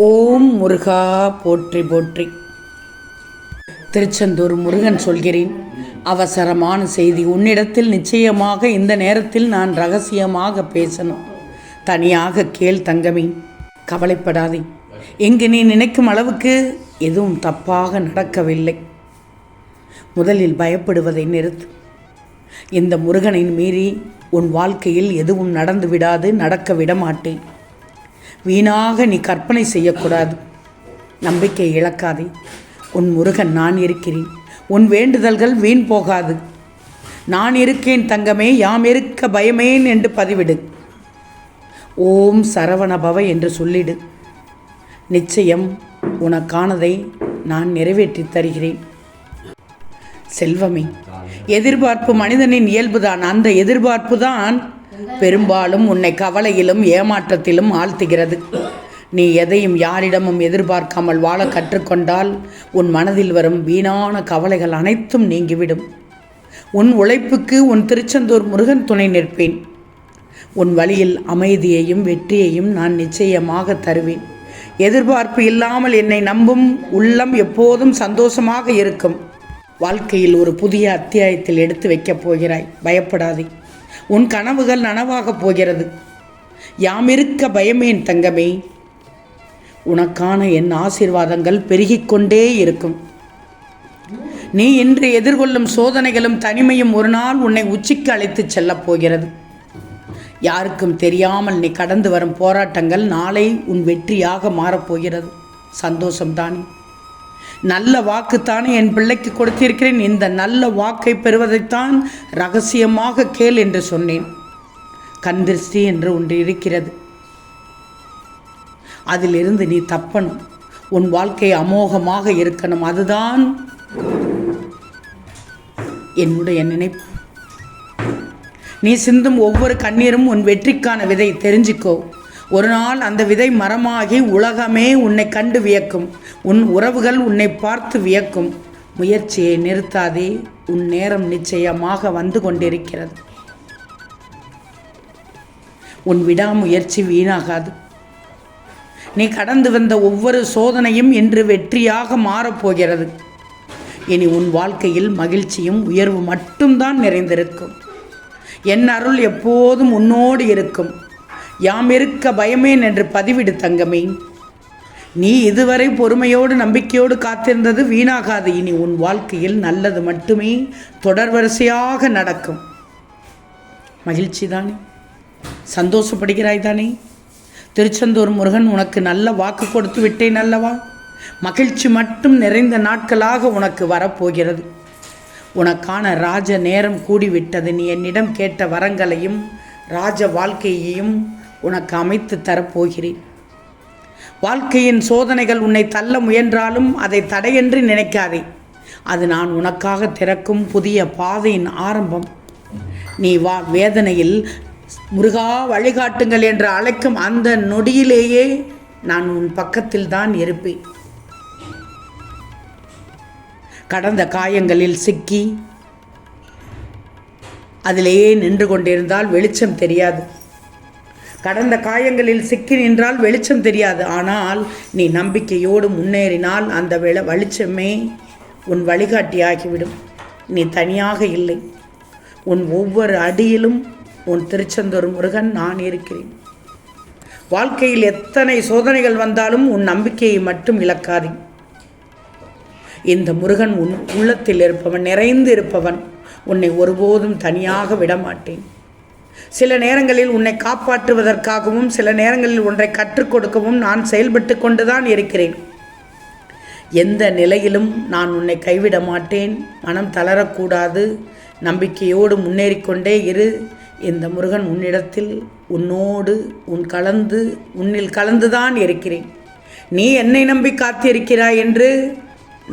ஓம் முருகா போற்றி போற்றி. திருச்செந்தூர் முருகன் சொல்கிறேன். அவசரமான செய்தி உன்னிடத்தில். நிச்சயமாக இந்த நேரத்தில் நான் ரகசியமாக பேசணும். தனியாக கேள் தங்கமே, கவலைப்படாதே. எங்கு நீ நினைக்கும் அளவுக்கு எதுவும் தப்பாக நடக்கவில்லை. முதலில் பயப்படுவதை நிறுத்து. இந்த முருகனை மீறி உன் வாழ்க்கையில் எதுவும் நடந்து விடாது, நடக்க விட மாட்டேன். வீணாக நீ கற்பனை செய்யக்கூடாது. நம்பிக்கை இழக்காதே. உன் முருகன் நான் இருக்கிறேன். உன் வேண்டுதல்கள் வீண் போகாது. நான் இருக்கேன் தங்கமே, யாம் இருக்க பயமேன் என்று பதிவிடு. ஓம் சரவணபவ என்று சொல்லிடு. நிச்சயம் உனக்கானதை நான் நிறைவேற்றி தருகிறேன். செல்வமே, எதிர்பார்ப்பு மனிதனின் இயல்புதான். அந்த எதிர்பார்ப்பு தான் பெரும்பாலும் உன்னை கவலையிலும் ஏமாற்றத்திலும் ஆழ்த்துகிறது. நீ எதையும் யாரிடமும் எதிர்பார்க்காமல் வாழ கற்றுக்கொண்டால் உன் மனதில் வரும் வீணான கவலைகள் அனைத்தும் நீங்கிவிடும். உன் உழைப்புக்கு உன் திருச்செந்தூர் முருகன் துணை நிற்பேன். உன் வழியில் அமைதியையும் வெற்றியையும் நான் நிச்சயமாக தருவேன். எதிர்பார்ப்பு இல்லாமல் என்னை நம்பும் உள்ளம் எப்போதும் சந்தோஷமாக இருக்கும். வாழ்க்கையில் ஒரு புதிய அத்தியாயத்தில் எடுத்து வைக்கப் போகிறாய். பயப்படாதே. உன் கனவுகள் நனவாகப் போகிறது. யாம் இருக்க பயமேன் தங்கமே. உனக்கான என் ஆசீர்வாதங்கள் பெருகிக்கொண்டே இருக்கும். நீ இன்று எதிர்கொள்ளும் சோதனைகளும் தனிமையும் ஒரு நாள் உன்னை உச்சிக்கு அழைத்துச் செல்லப் போகிறது. யாருக்கும் தெரியாமல் நீ கடந்து வரும் போராட்டங்கள் நாளை உன் வெற்றியாக மாறப்போகிறது. சந்தோஷம்தானே? நல்ல வாக்குத்தானே என் பிள்ளைக்கு கொடுத்திருக்கிறேன். இந்த நல்ல வாக்கை பெறுவதைத்தான் ரகசியமாக கேள் என்று சொன்னேன். கண்திருஷ்டி என்று ஒன்று இருக்கிறது. அதிலிருந்து நீ தப்பணும். உன் வாழ்க்கை அமோகமாக இருக்கணும். அதுதான் என்னுடைய நினைப்பு. நீ சிந்தும் ஒவ்வொரு கண்ணீரும் உன் வெற்றிக்கான விதை. தெரிஞ்சுக்கோ. ஒரு நாள் அந்த விதை மரமாகி உலகமே உன்னை கண்டு வியக்கும். உன் உறவுகள் உன்னை பார்த்து வியக்கும். முயற்சியை நிறுத்தாதே. உன் நேரம் நிச்சயமாக வந்து கொண்டிருக்கிறது. உன் விடாமுயற்சி வீணாகாது. நீ கடந்து வந்த ஒவ்வொரு சோதனையும் இன்று வெற்றியாக மாறப்போகிறது. இனி உன் வாழ்க்கையில் மகிழ்ச்சியும் உயர்வு மட்டும்தான் நிறைந்திருக்கும். என் அருள் எப்போதும் உன்னோடு இருக்கும். யாம் இருக்க பயமேன் என்று பதிவிடு தங்கமே. நீ இதுவரை பொறுமையோடு நம்பிக்கையோடு காத்திருந்தது வீணாகாது. இனி உன் வாழ்க்கையில் நல்லது மட்டுமே தொடர் வரிசையாக நடக்கும். மகிழ்ச்சி தானே? சந்தோஷப்படுகிறாய் தானே? திருச்செந்தூர் முருகன் உனக்கு நல்ல வாக்கு கொடுத்து விட்டேன் அல்லவா? மகிழ்ச்சி மட்டும் நிறைந்த நாட்களாக உனக்கு வரப்போகிறது. உனக்கான ராஜ நேரம் கூடிவிட்டது. நீ என்னிடம் கேட்ட வரங்களையும் ராஜ வாழ்க்கையையும் உனக்கு அமைத்து தரப்போகிறேன். வாழ்க்கையின் சோதனைகள் உன்னை தள்ள முயன்றாலும் அதை தடையென்று நினைக்காதே. அது நான் உனக்காக திறக்கும் புதிய பாதையின் ஆரம்பம். நீ வேதனையில் முருகா வழிகாட்டுங்கள் என்று அழைக்கும் அந்த நொடியிலேயே நான் உன் பக்கத்தில் தான் இருப்பேன். கடந்த காயங்களில் சிக்கி அதிலேயே நின்று கொண்டிருந்தால் வெளிச்சம் தெரியாது. கடந்த காயங்களில் சிக்கி நின்றால் வெளிச்சம் தெரியாது. ஆனால் நீ நம்பிக்கையோடு முன்னேறினால் அந்த வெளிச்சமே உன் வழிகாட்டியாகிவிடும். நீ தனியாக இல்லை. உன் ஒவ்வொரு அடியிலும் உன் திருச்செந்தூர் முருகன் நான் இருக்கிறேன். வாழ்க்கையில் எத்தனை சோதனைகள் வந்தாலும் உன் நம்பிக்கையை மட்டும் இழக்காதே. இந்த முருகன் உன் உள்ளத்தில் இருப்பவன், நிறைந்து இருப்பவன். உன்னை ஒருபோதும் தனியாக விடமாட்டேன். சில நேரங்களில் உன்னை காப்பாற்றுவதற்காகவும் சில நேரங்களில் ஒன்றை கற்றுக் கொடுக்கவும் நான் செயல்பட்டு கொண்டுதான் இருக்கிறேன். எந்த நிலையிலும் நான் உன்னை கைவிட மாட்டேன். மனம் தளரக்கூடாது. நம்பிக்கையோடு முன்னேறிக்கொண்டே இரு. இந்த முருகன் உன்னிடத்தில், உன்னோடு, உன்னில் கலந்துதான் இருக்கிறேன். நீ என்னை நம்பி காத்திருக்கிறாய் என்று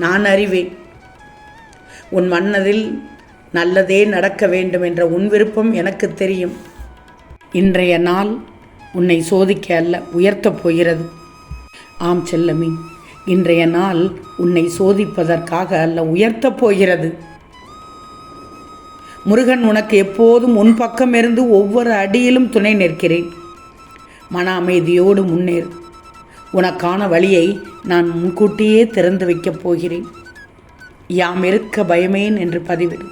நான் அறிவேன். உன் மனதில் நல்லதே நடக்க வேண்டும் என்ற உன் விருப்பம் எனக்கு தெரியும். இன்றைய நாள் உன்னை சோதிக்க அல்ல, உயர்த்தப் போகிறது. ஆம் செல்லமே, இன்றைய நாள் உன்னை சோதிப்பதற்காக அல்ல, உயர்த்தப் போகிறது. முருகன் உனக்கு எப்போதும் உன் பக்கம் இருந்து ஒவ்வொரு அடியிலும் துணை நிற்கிறேன். மன அமைதியோடு முன்னேறு. உனக்கான வழியை நான் முன்கூட்டியே திறந்து வைக்கப் போகிறேன். யாம் இருக்க பயமேன் என்று பதிவிடு.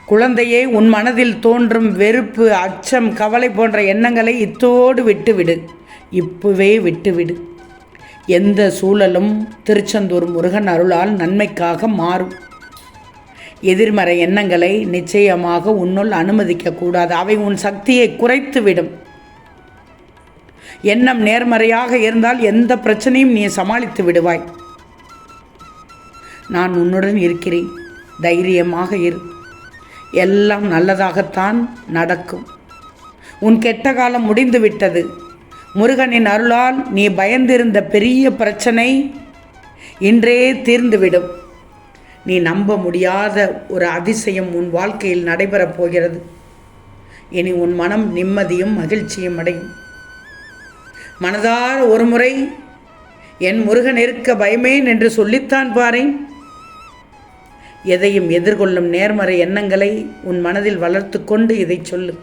குழந்தையே, உன் மனதில் தோன்றும் வெறுப்பு, அச்சம், கவலை போன்ற எண்ணங்களை இத்தோடு விட்டுவிடு. இப்பவே விட்டுவிடு. எந்த சூழலும் திருச்செந்தூர் முருகன் அருளால் நன்மைக்காக மாறும். எதிர்மறை எண்ணங்களை நிச்சயமாக உன்னுள் அனுமதிக்கக்கூடாது. அவை உன் சக்தியை குறைத்துவிடும். எண்ணம் நேர்மறையாக இருந்தால் எந்த பிரச்சனையும் நீ சமாளித்து விடுவாய். நான் உன்னுடன் இருக்கிறேன். தைரியமாக இரு. எல்லாம் நல்லதாகத்தான் நடக்கும். உன் கெட்ட காலம் முடிந்து விட்டது. முருகனின் அருளால் நீ பயந்திருந்த பெரிய பிரச்சனை இன்றே தீர்ந்துவிடும். நீ நம்ப முடியாத ஒரு அதிசயம் உன் வாழ்க்கையில் நடைபெறப் போகிறது. இனி உன் மனம் நிம்மதியும் மகிழ்ச்சியும் அடையும். மனதார ஒரு முறை என் முருகன் இருக்க பயமேன் என்று சொல்லித்தான் பாரேன். எதையும் எதிர்கொள்ளும் நேர்மறை எண்ணங்களை உன் மனதில் வளர்த்து கொண்டு இதை சொல்லு.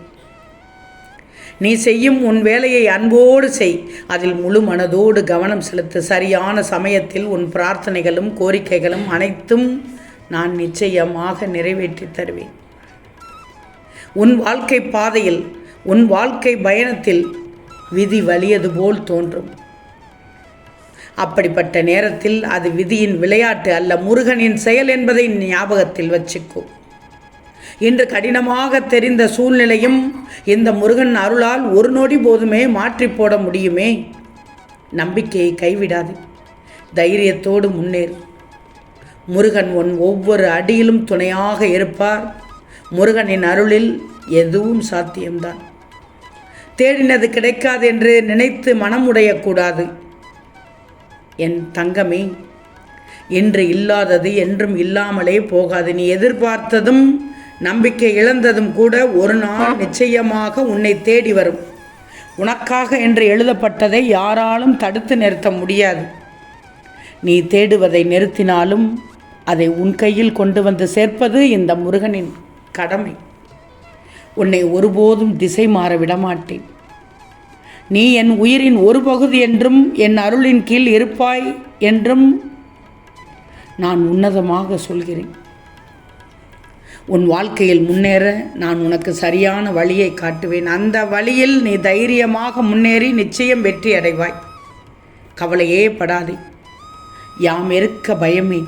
நீ செய்யும் உன் வேலையை அன்போடு செய். அதில் முழு மனதோடு கவனம் செலுத்து. சரியான சமயத்தில் உன் பிரார்த்தனைகளும் கோரிக்கைகளும் அனைத்தும் நான் நிச்சயமாக நிறைவேற்றி தருவேன். உன் வாழ்க்கை பாதையில், உன் வாழ்க்கை பயணத்தில் விதி வலியது போல் தோன்றும். அப்படிப்பட்ட நேரத்தில் அது விதியின் விளையாட்டு அல்ல, முருகனின் செயல் என்பதை ஞாபகத்தில் வச்சுக்கோ. இன்று கடினமாக தெரிந்த சூழ்நிலையும் இந்த முருகன் அருளால் ஒரு நொடி போதுமே மாற்றி போட முடியுமே. நம்பிக்கையை கைவிடாது. தைரியத்தோடு முன்னேறு. முருகன் உன் ஒவ்வொரு அடியிலும் துணையாக இருப்பார். முருகனின் அருளில் எதுவும் சாத்தியம்தான். தேடினது கிடைக்காது என்று நினைத்து மனம் உடையக்கூடாது. என் தங்கமே, இன்று இல்லாதது என்றும் இல்லாமலே போகாது. நீ எதிர்பார்த்ததும் நம்பிக்கை இழந்ததும் கூட ஒரு நாள் நிச்சயமாக உன்னை தேடி வரும். உனக்காக என்று எழுதப்பட்டதை யாராலும் தடுத்து நிறுத்த முடியாது. நீ தேடுவதை நிறுத்தினாலும் அதை உன் கையில் கொண்டு வந்து சேர்ப்பது இந்த முருகனின் கடமை. உன்னை ஒருபோதும் திசை மாற விடமாட்டேன். நீ என் உயிரின் ஒரு பகுதி என்றும் என் அருளின் கீழ் இருப்பாய் என்றும் நான் உன்னதமாக சொல்கிறேன். உன் வாழ்க்கையில் முன்னேற நான் உனக்கு சரியான வழியை காட்டுவேன். அந்த வழியில் நீ தைரியமாக முன்னேறி நிச்சயம் வெற்றி அடைவாய். கவலையே படாதே. யாம் இருக்க பயமே.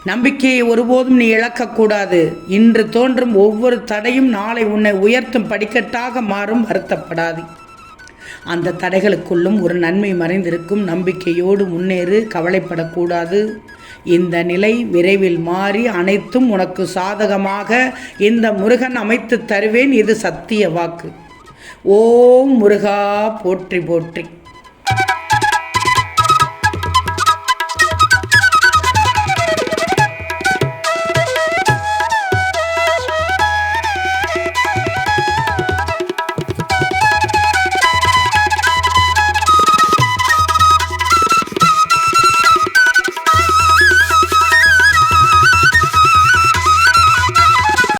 நம்பிக்கையை ஒருபோதும் நீ இழக்கக்கூடாது. இன்று தோன்றும் ஒவ்வொரு தடையும் நாளை உன்னை உயர்த்தும் படிக்கட்டாக மாறும். வருத்தப்படாது. அந்த தடைகளுக்குள்ளும் ஒரு நன்மை மறைந்திருக்கும். நம்பிக்கையோடு முன்னேறு. கவலைப்படக்கூடாது. இந்த நிலை விரைவில் மாறி அனைத்தும் உனக்கு சாதகமாக இந்த முருகன் அமைத்து தருவேன். இது சத்திய வாக்கு. ஓம் முருகா போற்றி போற்றி.